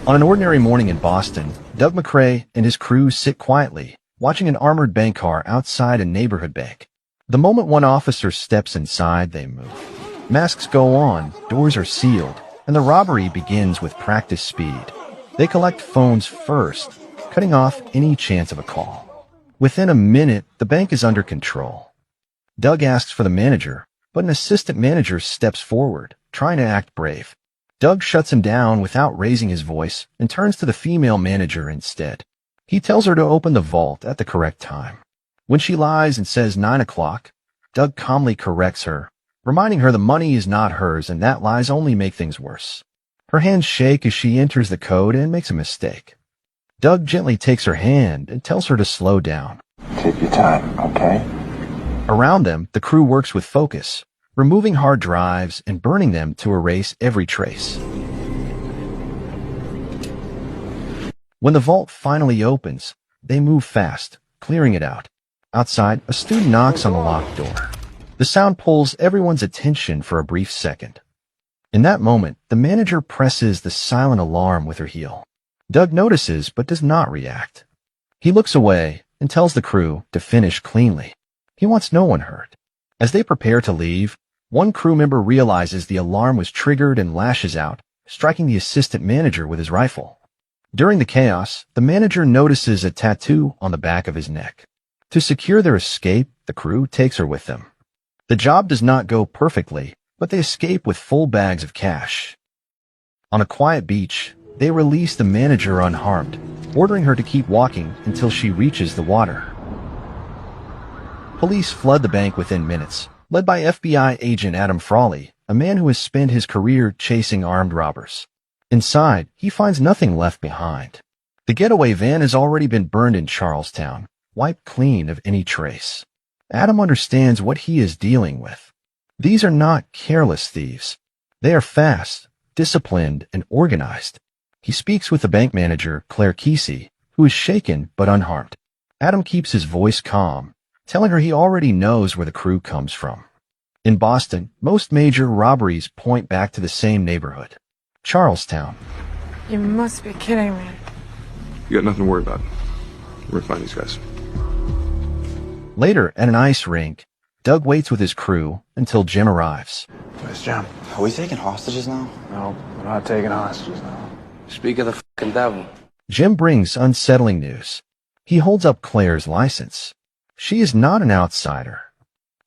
On an ordinary morning in Boston, Doug McCrae and his crew sit quietly, watching an armored bank car outside a neighborhood bank. The moment one officer steps inside, they move. Masks go on, doors are sealed, and the robbery begins with practice speed. They collect phones first, cutting off any chance of a call. Within a minute, the bank is under control. Doug asks for the manager, but an assistant manager steps forward, trying to act brave. Doug shuts him down without raising his voice and turns to the female manager instead. He tells her to open the vault at the correct time. When she lies and says 9 o'clock, Doug calmly corrects her, reminding her the money is not hers and that lies only make things worse. Her hands shake as she enters the code and makes a mistake. Doug gently takes her hand and tells her to slow down. Take your time, okay? Around them, the crew works with focus, removing hard drives and burning them to erase every trace. When the vault finally opens, they move fast, clearing it out. Outside, a student knocks on the locked door. The sound pulls everyone's attention for a brief second. In that moment, the manager presses the silent alarm with her heel. Doug notices but does not react. He looks away and tells the crew to finish cleanly. He wants no one hurt. As they prepare to leave, one crew member realizes the alarm was triggered and lashes out, striking the assistant manager with his rifle. During the chaos, the manager notices a tattoo on the back of his neck. To secure their escape, the crew takes her with them. The job does not go perfectly, but they escape with full bags of cash. On a quiet beach, they release the manager unharmed, ordering her to keep walking until she reaches the water. Police flood the bank within minutes, led by FBI agent Adam Frawley, a man who has spent his career chasing armed robbers. Inside, he finds nothing left behind. The getaway van has already been burned in Charlestown, wiped clean of any trace. Adam understands what he is dealing with. These are not careless thieves. They are fast, disciplined, and organized. He speaks with the bank manager, Claire Kesey, who is shaken but unharmed. Adam keeps his voice calm, telling her he already knows where the crew comes from. In Boston, most major robberies point back to the same neighborhood, Charlestown. You must be kidding me. You got nothing to worry about. We're gonna find these guys. Later, at an ice rink, Doug waits with his crew until Jim arrives. Where's Jim? Are we taking hostages now? No, we're not taking hostages now. Speak of the fucking devil. Jim brings unsettling news. He holds up Claire's license. She is not an outsider.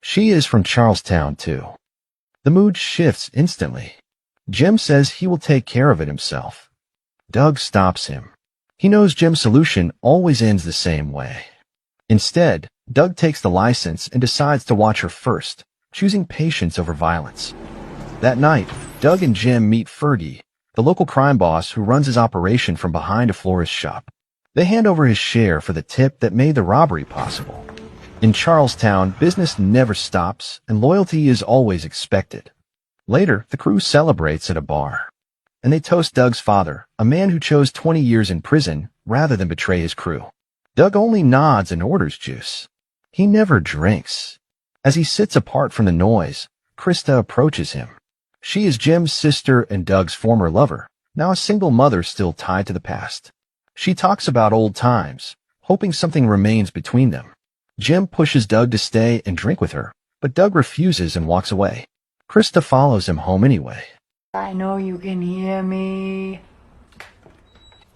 She is from Charlestown, too. The mood shifts instantly. Jim says he will take care of it himself. Doug stops him. He knows Jim's solution always ends the same way. Instead, Doug takes the license and decides to watch her first, choosing patience over violence. That night, Doug and Jim meet Fergie, the local crime boss who runs his operation from behind a florist's shop. They hand over his share for the tip that made the robbery possible. In Charlestown, business never stops and loyalty is always expected. Later, the crew celebrates at a bar, and they toast Doug's father, a man who chose 20 years in prison rather than betray his crew. Doug only nods and orders juice. He never drinks. As he sits apart from the noise, Krista approaches him. She is Jim's sister and Doug's former lover, now a single mother still tied to the past. She talks about old times, hoping something remains between them. Jim pushes Doug to stay and drink with her, but Doug refuses and walks away. Krista follows him home anyway. I know you can hear me.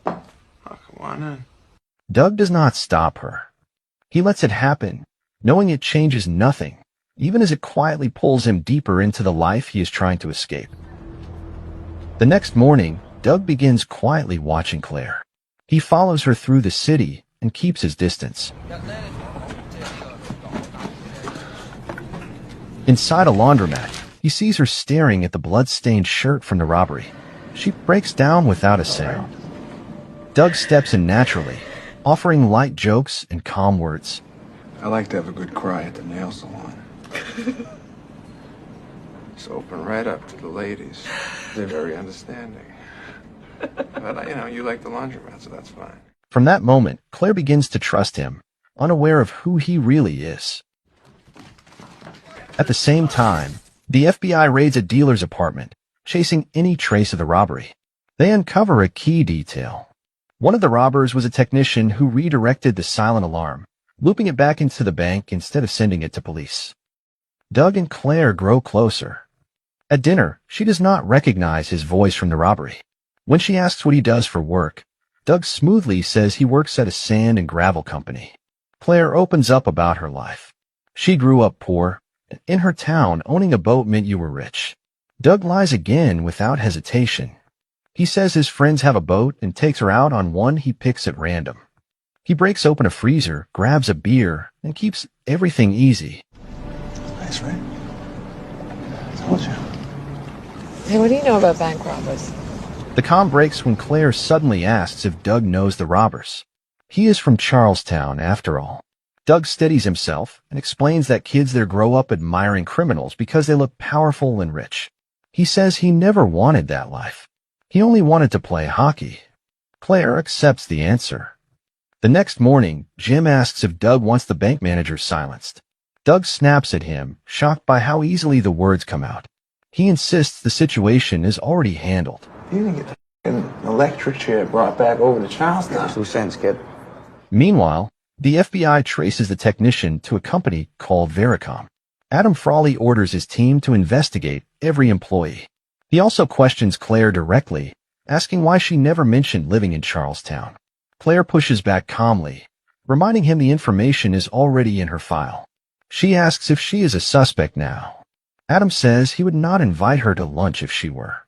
Oh, come on in. Doug does not stop her. He lets it happen, knowing it changes nothing, even as it quietly pulls him deeper into the life he is trying to escape. The next morning, Doug begins quietly watching Claire. He follows her through the city and keeps his distance. Inside a laundromat, he sees her staring at the blood-stained shirt from the robbery. She breaks down without a sound. Doug steps in naturally, offering light jokes and calm words. I like to have a good cry at the nail salon. Just open right up to the ladies. They're very understanding. But, you like the laundromat, so that's fine. From that moment, Claire begins to trust him, unaware of who he really is. At the same time, the FBI raids a dealer's apartment, chasing any trace of the robbery. They uncover a key detail. One of the robbers was a technician who redirected the silent alarm, looping it back into the bank instead of sending it to police. Doug and Claire grow closer. At dinner, she does not recognize his voice from the robbery. When she asks what he does for work, Doug smoothly says he works at a sand and gravel company. Claire opens up about her life. She grew up poor. In her town, owning a boat meant you were rich. Doug lies again without hesitation. He says his friends have a boat and takes her out on one he picks at random. He breaks open a freezer, grabs a beer, and keeps everything easy. Nice, right? Told you. Hey, what do you know about bank robbers? The calm breaks when Claire suddenly asks if Doug knows the robbers. He is from Charlestown, after all. Doug steadies himself and explains that kids there grow up admiring criminals because they look powerful and rich. He says he never wanted that life. He only wanted to play hockey. Claire accepts the answer. The next morning, Jim asks if Doug wants the bank manager silenced. Doug snaps at him, shocked by how easily the words come out. He insists the situation is already handled. You didn't get the f***ing electric chair brought back over to Charlestown. 2 cents, kid. Meanwhile, the FBI traces the technician to a company called Vericom. Adam Frawley orders his team to investigate every employee. He also questions Claire directly, asking why she never mentioned living in Charlestown. Claire pushes back calmly, reminding him the information is already in her file. She asks if she is a suspect now. Adam says he would not invite her to lunch if she were.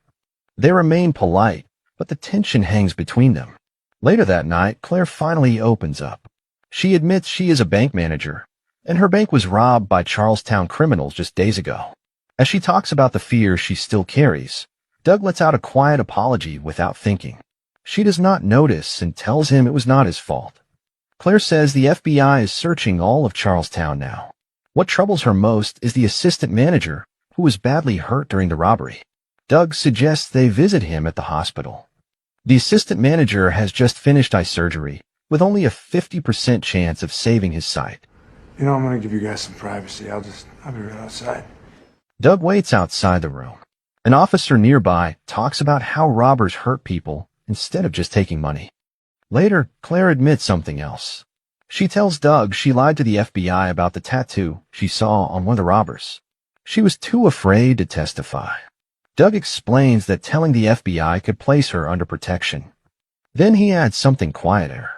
They remain polite, but the tension hangs between them. Later that night, Claire finally opens up. She admits she is a bank manager, and her bank was robbed by Charlestown criminals just days ago. As she talks about the fear she still carries, Doug lets out a quiet apology without thinking. She does not notice and tells him it was not his fault. Claire says the FBI is searching all of Charlestown now. What troubles her most is the assistant manager, who was badly hurt during the robbery. Doug suggests they visit him at the hospital. The assistant manager has just finished eye surgery, with only a 50% chance of saving his sight. You know, I'm gonna give you guys some privacy. I'll be right outside. Doug waits outside the room. An officer nearby talks about how robbers hurt people instead of just taking money. Later, Claire admits something else. She tells Doug she lied to the FBI about the tattoo she saw on one of the robbers. She was too afraid to testify. Doug explains that telling the FBI could place her under protection. Then he adds something quieter.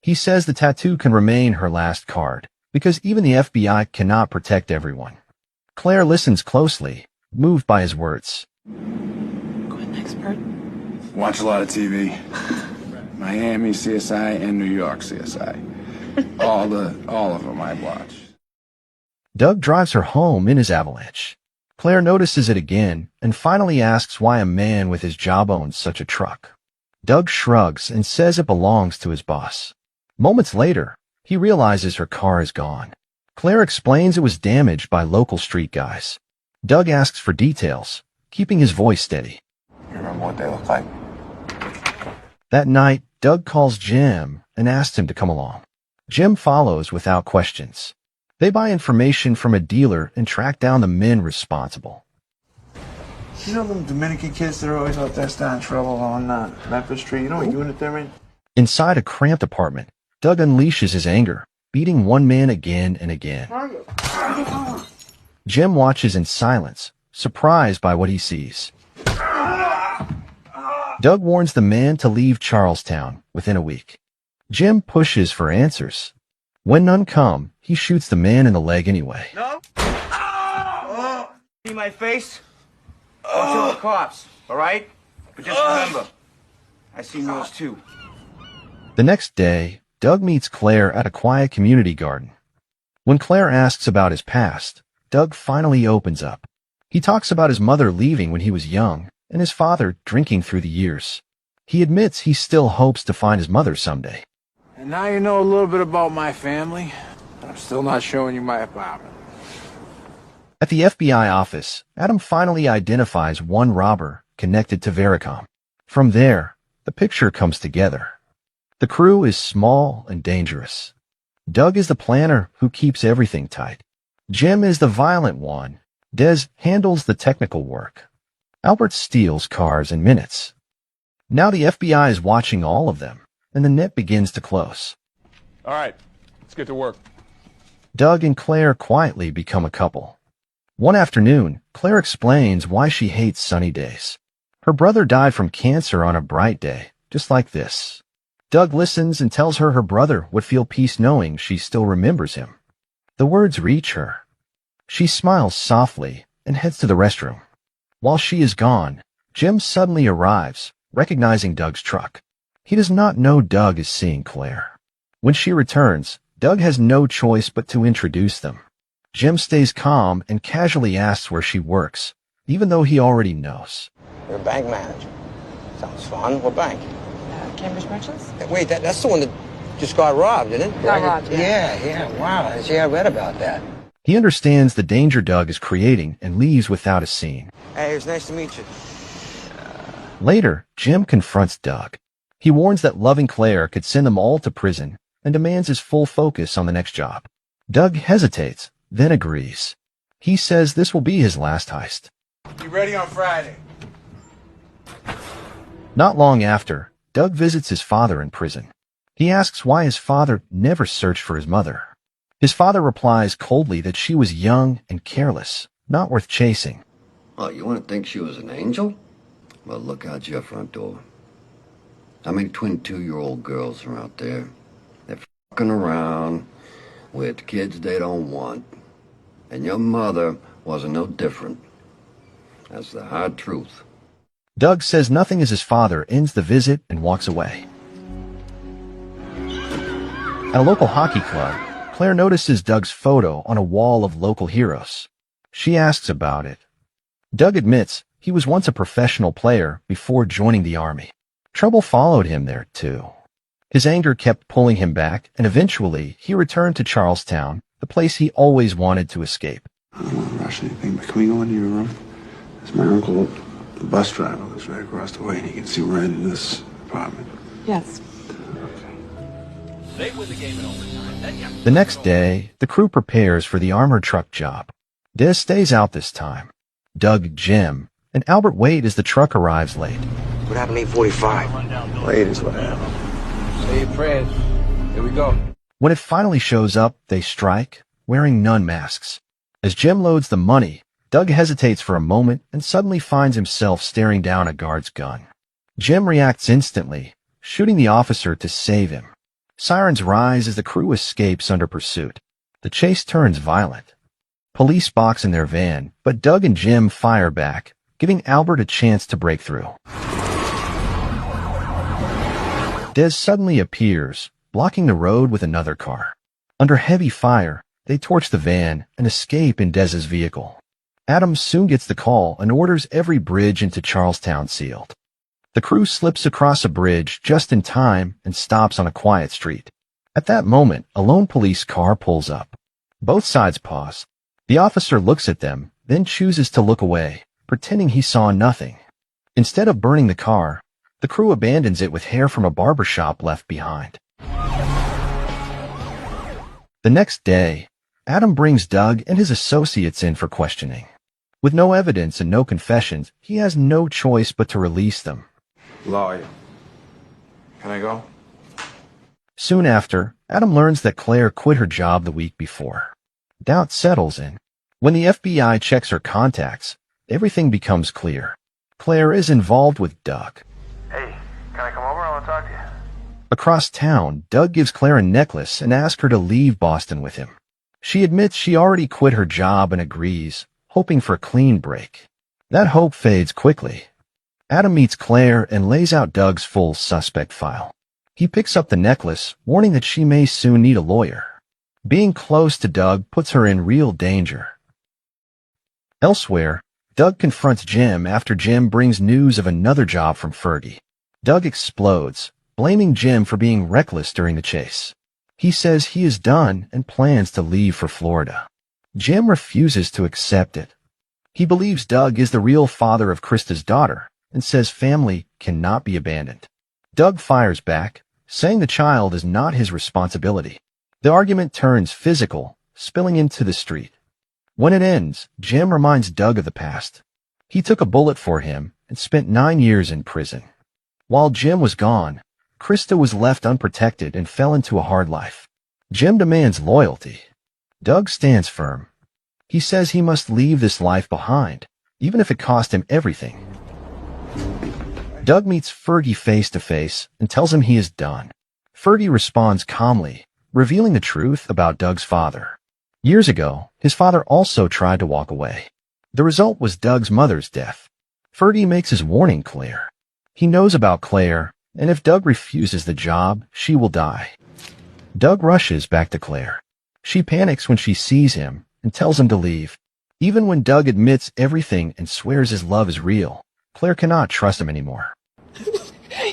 He says the tattoo can remain her last card, because even the FBI cannot protect everyone. Claire listens closely, moved by his words. Go ahead, expert. Watch a lot of TV. Miami CSI and New York CSI. All of them I watch. Doug drives her home in his Avalanche. Claire notices it again and finally asks why a man with his job owns such a truck. Doug shrugs and says it belongs to his boss. Moments later, he realizes her car is gone. Claire explains it was damaged by local street guys. Doug asks for details, keeping his voice steady. You remember what they look like? That night, Doug calls Jim and asks him to come along. Jim follows without questions. They buy information from a dealer and track down the men responsible. You know them Dominican kids that are always out there starting trouble on Memphis Street? You know what unit they're in? Inside a cramped apartment, Doug unleashes his anger, beating one man again and again. Jim watches in silence, surprised by what he sees. Doug warns the man to leave Charlestown within a week. Jim pushes for answers. When none come, he shoots the man in the leg anyway. No? See my face? I'll tell the cops, all right? But just remember, I seen yours too. The next day, Doug meets Claire at a quiet community garden. When Claire asks about his past, Doug finally opens up. He talks about his mother leaving when he was young and his father drinking through the years. He admits he still hopes to find his mother someday. And now you know a little bit about my family, but I'm still not showing you my apartment. At the FBI office, Adam finally identifies one robber connected to Vericom. From there, the picture comes together. The crew is small and dangerous. Doug is the planner who keeps everything tight. Jim is the violent one. Des handles the technical work. Albert steals cars in minutes. Now the FBI is watching all of them, and the net begins to close. All right, let's get to work. Doug and Claire quietly become a couple. One afternoon, Claire explains why she hates sunny days. Her brother died from cancer on a bright day, just like this. Doug listens and tells her brother would feel peace knowing she still remembers him. The words reach her. She smiles softly and heads to the restroom. While she is gone, Jim suddenly arrives, recognizing Doug's truck. He does not know Doug is seeing Claire. When she returns, Doug has no choice but to introduce them. Jim stays calm and casually asks where she works, even though he already knows. You're a bank manager. Sounds fun. What bank? Cambridge Merchants? Wait, that's the one that just got robbed, didn't it? Got robbed, yeah. Yeah, wow. See, I read about that. He understands the danger Doug is creating and leaves without a scene. Hey, it was nice to meet you. Later, Jim confronts Doug. He warns that loving Claire could send them all to prison and demands his full focus on the next job. Doug hesitates, then agrees. He says this will be his last heist. You ready on Friday? Not long after, Doug visits his father in prison. He asks why his father never searched for his mother. His father replies coldly that she was young and careless, not worth chasing. Oh, you want to think she was an angel? Well, look out your front door. How many twin 2-year-old girls are out there? They're fucking around with kids they don't want. And your mother wasn't no different. That's the hard truth. Doug says nothing as his father ends the visit and walks away. At a local hockey club, Claire notices Doug's photo on a wall of local heroes. She asks about it. Doug admits he was once a professional player before joining the army. Trouble followed him there, too. His anger kept pulling him back, and eventually he returned to Charlestown, the place he always wanted to escape. I don't want to rush anything, but can we go into your room? It's my uncle, the bus driver, lives right across the way, and he can see right into this apartment. Yes. The next day, the crew prepares for the armored truck job. Des stays out this time. Doug, Jim, and Albert wait as the truck arrives late. What happened to 845? Late is what happened. Say your prayers. Here we go. When it finally shows up, they strike, wearing none masks. As Jim loads the money, Doug hesitates for a moment and suddenly finds himself staring down a guard's gun. Jim reacts instantly, shooting the officer to save him. Sirens rise as the crew escapes under pursuit. The chase turns violent. Police box in their van, but Doug and Jim fire back, giving Albert a chance to break through. Des suddenly appears, blocking the road with another car. Under heavy fire, they torch the van and escape in Des's vehicle. Adam soon gets the call and orders every bridge into Charlestown sealed. The crew slips across a bridge just in time and stops on a quiet street. At that moment, a lone police car pulls up. Both sides pause. The officer looks at them, then chooses to look away, pretending he saw nothing. Instead of burning the car, the crew abandons it with hair from a barber shop left behind. The next day, Adam brings Doug and his associates in for questioning. With no evidence and no confessions, he has no choice but to release them. Lawyer. Can I go? Soon after, Adam learns that Claire quit her job the week before. Doubt settles in. When the FBI checks her contacts, everything becomes clear. Claire is involved with Doug. Hey, can I come over? I want to talk to you. Across town, Doug gives Claire a necklace and asks her to leave Boston with him. She admits she already quit her job and agrees, hoping for a clean break. That hope fades quickly. Adam meets Claire and lays out Doug's full suspect file. He picks up the necklace, warning that she may soon need a lawyer. Being close to Doug puts her in real danger. Elsewhere, Doug confronts Jim after Jim brings news of another job from Fergie. Doug explodes, blaming Jim for being reckless during the chase. He says he is done and plans to leave for Florida. Jim refuses to accept it. He believes Doug is the real father of Krista's daughter and says family cannot be abandoned. Doug fires back, saying the child is not his responsibility. The argument turns physical, spilling into the street. When it ends, Jim reminds Doug of the past. He took a bullet for him and spent 9 years in prison. While Jim was gone, Krista was left unprotected and fell into a hard life. Jim demands loyalty. Doug stands firm. He says he must leave this life behind, even if it cost him everything. Doug meets Fergie face to face and tells him he is done. Fergie responds calmly, revealing the truth about Doug's father. Years ago, his father also tried to walk away. The result was Doug's mother's death. Fergie makes his warning clear. He knows about Claire, and if Doug refuses the job, she will die. Doug rushes back to Claire. She panics when she sees him and tells him to leave. Even when Doug admits everything and swears his love is real, Claire cannot trust him anymore.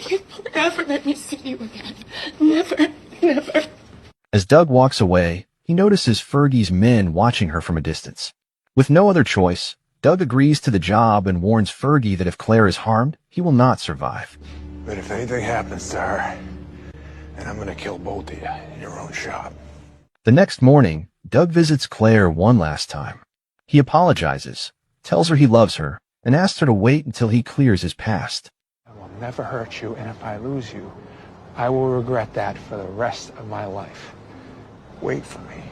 You'll never let me see you again. Never, never. As Doug walks away, he notices Fergie's men watching her from a distance. With no other choice, Doug agrees to the job and warns Fergie that if Claire is harmed, he will not survive. But if anything happens to her, then I'm gonna kill both of you in your own shop. The next morning, Doug visits Claire one last time. He apologizes, tells her he loves her, and asks her to wait until he clears his past. I will never hurt you, and if I lose you, I will regret that for the rest of my life. Wait for me.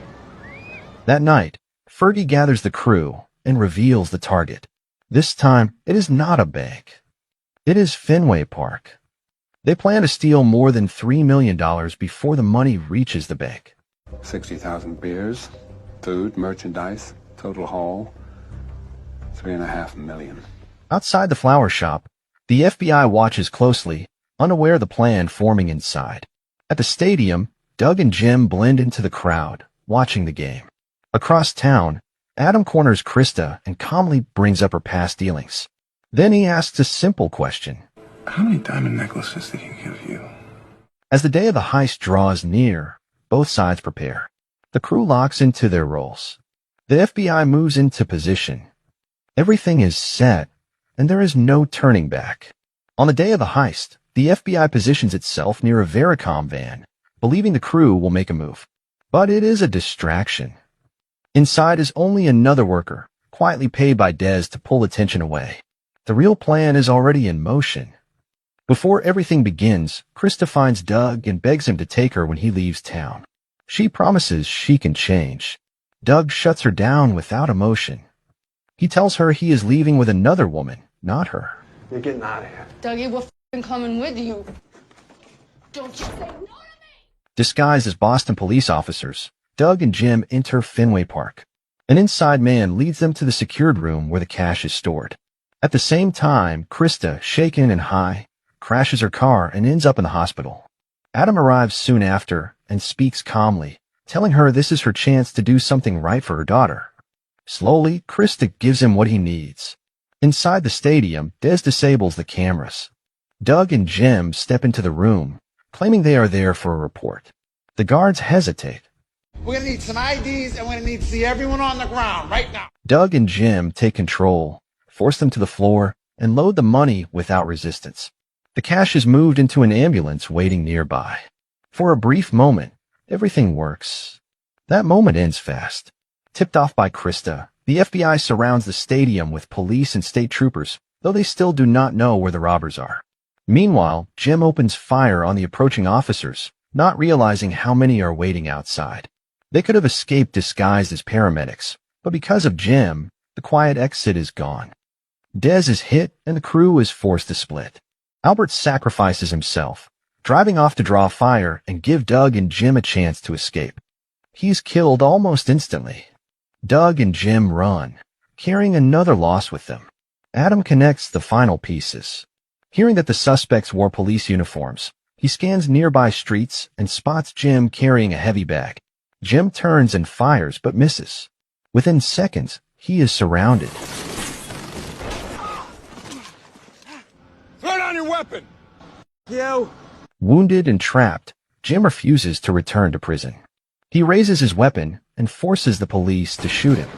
That night, Fergie gathers the crew and reveals the target. This time, it is not a bank. It is Fenway Park. They plan to steal more than $3 million before the money reaches the bank. 60,000 beers, food, merchandise, total haul, $3.5 million. Outside the flower shop, the FBI watches closely, unaware of the plan forming inside. At the stadium, Doug and Jim blend into the crowd, watching the game. Across town, Adam corners Krista and calmly brings up her past dealings. Then he asks a simple question. How many diamond necklaces did he give you? As the day of the heist draws near, both sides prepare. The crew locks into their roles. The FBI moves into position. Everything is set, and there is no turning back. On the day of the heist, the FBI positions itself near a Vericom van, believing the crew will make a move. But it is a distraction. Inside is only another worker, quietly paid by Dez to pull attention away. The real plan is already in motion. Before everything begins, Krista finds Doug and begs him to take her when he leaves town. She promises she can change. Doug shuts her down without emotion. He tells her he is leaving with another woman, not her. You're getting out of here. Dougie, we're f***ing coming with you. Don't you say no to me! Disguised as Boston police officers, Doug and Jim enter Fenway Park. An inside man leads them to the secured room where the cash is stored. At the same time, Krista, shaken and high, crashes her car and ends up in the hospital. Adam arrives soon after and speaks calmly, telling her this is her chance to do something right for her daughter. Slowly, Krista gives him what he needs. Inside the stadium, Dez disables the cameras. Doug and Jim step into the room, claiming they are there for a report. The guards hesitate. We're gonna need some IDs and we're gonna need to see everyone on the ground right now. Doug and Jim take control, force them to the floor, and load the money without resistance. The cash is moved into an ambulance waiting nearby. For a brief moment, everything works. That moment ends fast. Tipped off by Krista, the FBI surrounds the stadium with police and state troopers, though they still do not know where the robbers are. Meanwhile, Jim opens fire on the approaching officers, not realizing how many are waiting outside. They could have escaped disguised as paramedics, but because of Jim, the quiet exit is gone. Dez is hit and the crew is forced to split. Albert sacrifices himself, driving off to draw fire and give Doug and Jim a chance to escape. He's killed almost instantly. Doug and Jim run, carrying another loss with them. Adam connects the final pieces. Hearing that the suspects wore police uniforms, he scans nearby streets and spots Jim carrying a heavy bag. Jim turns and fires but misses. Within seconds, he is surrounded. Throw down your weapon! Yo. Wounded and trapped, Jim refuses to return to prison. He raises his weapon and forces the police to shoot him.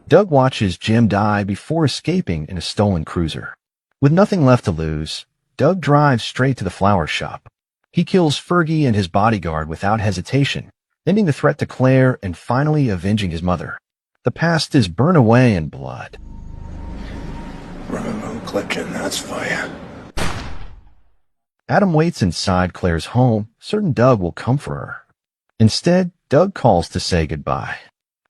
Doug watches Jim die before escaping in a stolen cruiser. With nothing left to lose, Doug drives straight to the flower shop. He kills Fergie and his bodyguard without hesitation, ending the threat to Claire and finally avenging his mother. The past is burned away in blood. Rubber moon clipped you, and that's fire. Adam waits inside Claire's home, certain Doug will come for her. Instead, Doug calls to say goodbye.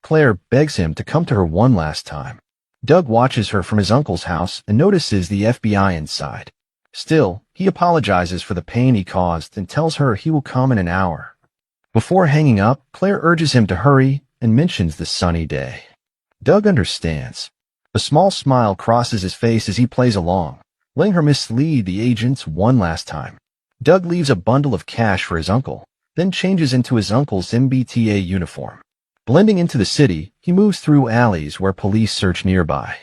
Claire begs him to come to her one last time. Doug watches her from his uncle's house and notices the FBI inside. Still, he apologizes for the pain he caused and tells her he will come in an hour. Before hanging up, Claire urges him to hurry and mentions the sunny day. Doug understands. A small smile crosses his face as he plays along, letting her mislead the agents one last time. Doug leaves a bundle of cash for his uncle, then changes into his uncle's MBTA uniform. Blending into the city, he moves through alleys where police search nearby.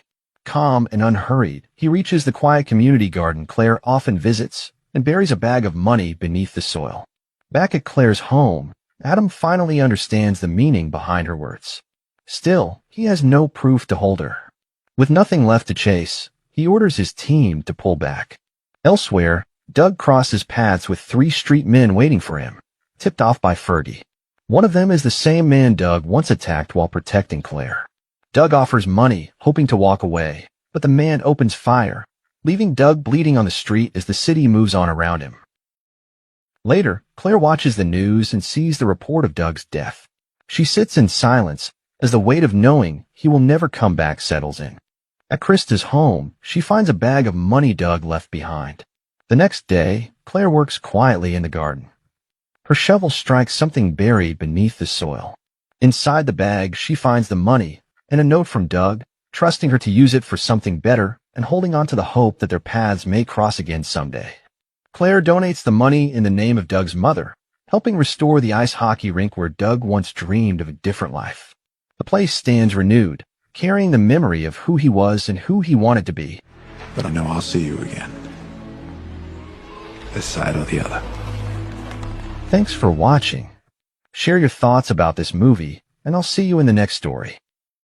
Calm and unhurried, he reaches the quiet community garden Claire often visits and buries a bag of money beneath the soil. Back at Claire's home, Adam finally understands the meaning behind her words. Still, he has no proof to hold her. With nothing left to chase, he orders his team to pull back. Elsewhere, Doug crosses paths with 3 street men waiting for him, tipped off by Fergie. One of them is the same man Doug once attacked while protecting Claire. Doug offers money, hoping to walk away, but the man opens fire, leaving Doug bleeding on the street as the city moves on around him. Later, Claire watches the news and sees the report of Doug's death. She sits in silence as the weight of knowing he will never come back settles in. At Krista's home, she finds a bag of money Doug left behind. The next day, Claire works quietly in the garden. Her shovel strikes something buried beneath the soil. Inside the bag, she finds the money and a note from Doug, trusting her to use it for something better and holding on to the hope that their paths may cross again someday. Claire donates the money in the name of Doug's mother, helping restore the ice hockey rink where Doug once dreamed of a different life. The place stands renewed, carrying the memory of who he was and who he wanted to be. But I know I'll see you again. This side or the other. Thanks for watching. Share your thoughts about this movie, and I'll see you in the next story.